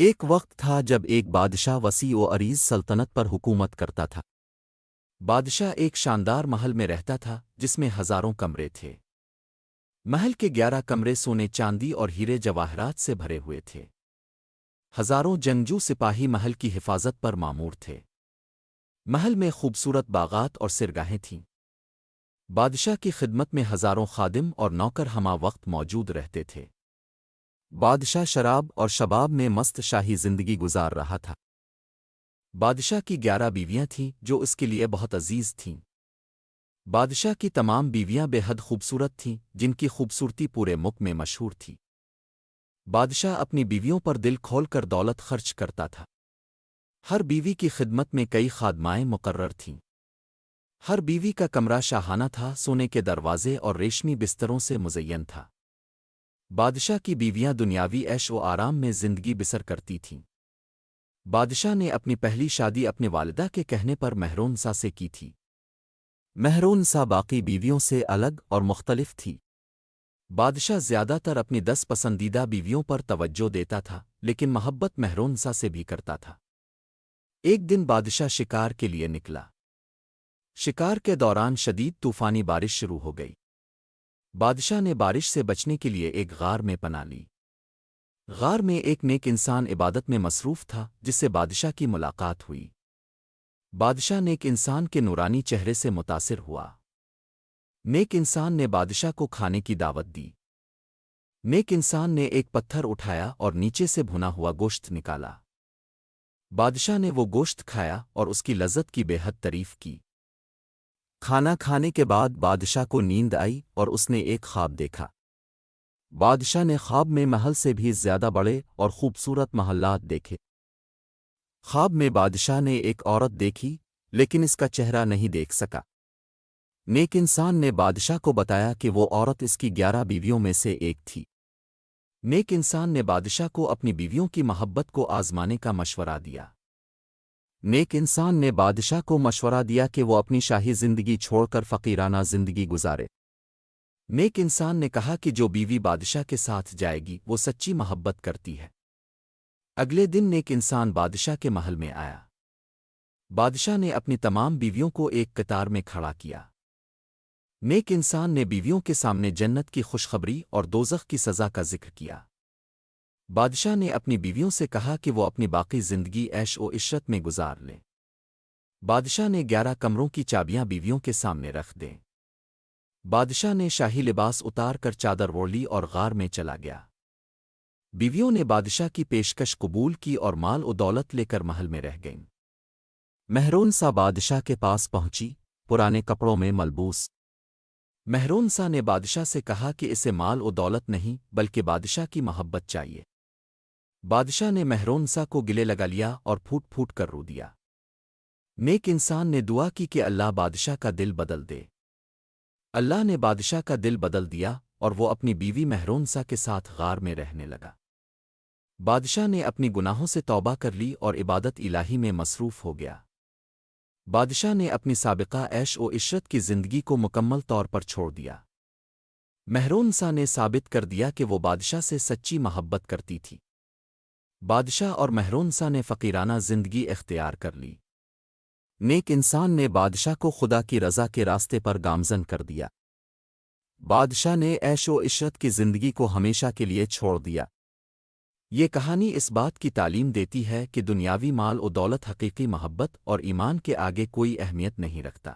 ایک وقت تھا جب ایک بادشاہ وسیع و عریض سلطنت پر حکومت کرتا تھا۔ بادشاہ ایک شاندار محل میں رہتا تھا جس میں ہزاروں کمرے تھے۔ محل کے 11 کمرے سونے چاندی اور ہیرے جواہرات سے بھرے ہوئے تھے۔ ہزاروں جنگجو سپاہی محل کی حفاظت پر مامور تھے۔ محل میں خوبصورت باغات اور سرگاہیں تھیں۔ بادشاہ کی خدمت میں ہزاروں خادم اور نوکر ہمہ وقت موجود رہتے تھے۔ بادشاہ شراب اور شباب میں مست شاہی زندگی گزار رہا تھا۔ بادشاہ کی 11 بیویاں تھیں جو اس کے لیے بہت عزیز تھیں۔ بادشاہ کی تمام بیویاں بے حد خوبصورت تھیں جن کی خوبصورتی پورے ملک میں مشہور تھی۔ بادشاہ اپنی بیویوں پر دل کھول کر دولت خرچ کرتا تھا۔ ہر بیوی کی خدمت میں کئی خادمائیں مقرر تھیں۔ ہر بیوی کا کمرہ شاہانہ تھا، سونے کے دروازے اور ریشمی بستروں سے مزین تھا۔ بادشاہ کی بیویاں دنیاوی عیش و آرام میں زندگی بسر کرتی تھیں۔ بادشاہ نے اپنی پہلی شادی اپنی والدہ کے کہنے پر مہرونسا سے کی تھی۔ مہرونسا باقی بیویوں سے الگ اور مختلف تھی۔ بادشاہ زیادہ تر اپنی 10 پسندیدہ بیویوں پر توجہ دیتا تھا، لیکن محبت مہرونسا سے بھی کرتا تھا۔ ایک دن بادشاہ شکار کے لیے نکلا۔ شکار کے دوران شدید طوفانی بارش شروع ہو گئی۔ بادشاہ نے بارش سے بچنے کے لیے ایک غار میں پناہ لی۔ غار میں ایک نیک انسان عبادت میں مصروف تھا جس سے بادشاہ کی ملاقات ہوئی۔ بادشاہ نیک انسان کے نورانی چہرے سے متاثر ہوا۔ نیک انسان نے بادشاہ کو کھانے کی دعوت دی۔ نیک انسان نے ایک پتھر اٹھایا اور نیچے سے بھنا ہوا گوشت نکالا۔ بادشاہ نے وہ گوشت کھایا اور اس کی لذت کی بے حد تعریف کی۔ کھانا کھانے کے بعد بادشاہ کو نیند آئی اور اس نے ایک خواب دیکھا۔ بادشاہ نے خواب میں محل سے بھی زیادہ بڑے اور خوبصورت محلات دیکھے۔ خواب میں بادشاہ نے ایک عورت دیکھی لیکن اس کا چہرہ نہیں دیکھ سکا۔ نیک انسان نے بادشاہ کو بتایا کہ وہ عورت اس کی 11 بیویوں میں سے ایک تھی۔ نیک انسان نے بادشاہ کو اپنی بیویوں کی محبت کو آزمانے کا مشورہ دیا۔ نیک انسان نے بادشاہ کو مشورہ دیا کہ وہ اپنی شاہی زندگی چھوڑ کر فقیرانہ زندگی گزارے۔ نیک انسان نے کہا کہ جو بیوی بادشاہ کے ساتھ جائے گی وہ سچی محبت کرتی ہے۔ اگلے دن نیک انسان بادشاہ کے محل میں آیا۔ بادشاہ نے اپنی تمام بیویوں کو ایک قطار میں کھڑا کیا۔ نیک انسان نے بیویوں کے سامنے جنت کی خوشخبری اور دوزخ کی سزا کا ذکر کیا۔ بادشاہ نے اپنی بیویوں سے کہا کہ وہ اپنی باقی زندگی عیش و عشرت میں گزار لیں۔ بادشاہ نے 11 کمروں کی چابیاں بیویوں کے سامنے رکھ دیں۔ بادشاہ نے شاہی لباس اتار کر چادر اوڑھ لی اور غار میں چلا گیا۔ بیویوں نے بادشاہ کی پیشکش قبول کی اور مال و دولت لے کر محل میں رہ گئیں۔ مہرونسا بادشاہ کے پاس پہنچی، پرانے کپڑوں میں ملبوس۔ مہرونسا نے بادشاہ سے کہا کہ اسے مال و دولت نہیں بلکہ بادشاہ کی محبت چاہیے۔ بادشاہ نے مہرونسا کو گلے لگا لیا اور پھوٹ پھوٹ کر رو دیا۔ نیک انسان نے دعا کی کہ اللہ بادشاہ کا دل بدل دے۔ اللہ نے بادشاہ کا دل بدل دیا اور وہ اپنی بیوی مہرونسا کے ساتھ غار میں رہنے لگا۔ بادشاہ نے اپنی گناہوں سے توبہ کر لی اور عبادت الہی میں مصروف ہو گیا۔ بادشاہ نے اپنی سابقہ عیش و عشرت کی زندگی کو مکمل طور پر چھوڑ دیا۔ مہرونسا نے ثابت کر دیا کہ وہ بادشاہ سے سچی محبت کرتی تھی۔ بادشاہ اور مہرونسا نے فقیرانہ زندگی اختیار کر لی۔ نیک انسان نے بادشاہ کو خدا کی رضا کے راستے پر گامزن کر دیا۔ بادشاہ نے عیش و عشرت کی زندگی کو ہمیشہ کے لیے چھوڑ دیا۔ یہ کہانی اس بات کی تعلیم دیتی ہے کہ دنیاوی مال و دولت حقیقی محبت اور ایمان کے آگے کوئی اہمیت نہیں رکھتا۔